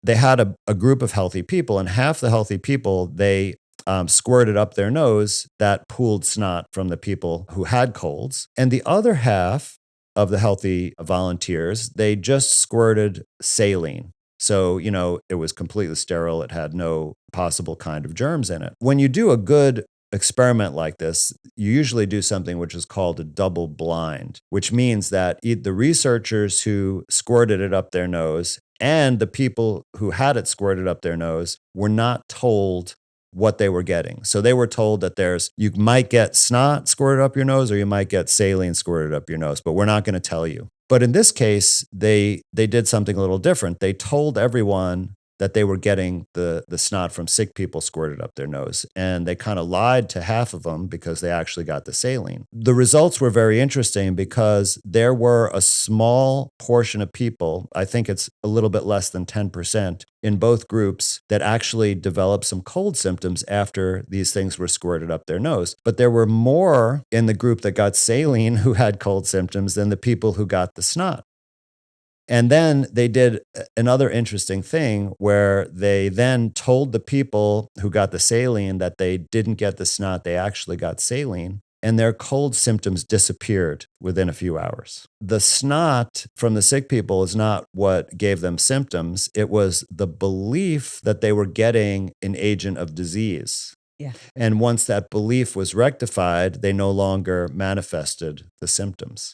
they had a group of healthy people, and half the healthy people, they squirted up their nose that pooled snot from the people who had colds. And the other half of the healthy volunteers, they just squirted saline. So, it was completely sterile. It had no possible kind of germs in it. When you do a good experiment like this, you usually do something which is called a double blind, which means that the researchers who squirted it up their nose and the people who had it squirted up their nose were not told what they were getting. So they were told that you might get snot squirted up your nose or you might get saline squirted up your nose, but we're not going to tell you. But in this case, they did something a little different. They told everyone that they were getting the snot from sick people squirted up their nose. And they kind of lied to half of them because they actually got the saline. The results were very interesting because there were a small portion of people, I think it's a little bit less than 10% in both groups, that actually developed some cold symptoms after these things were squirted up their nose. But there were more in the group that got saline who had cold symptoms than the people who got the snot. And then they did another interesting thing where they then told the people who got the saline that they didn't get the snot, they actually got saline, and their cold symptoms disappeared within a few hours. The snot from the sick people is not what gave them symptoms. It was the belief that they were getting an agent of disease. Yeah. And once that belief was rectified, they no longer manifested the symptoms.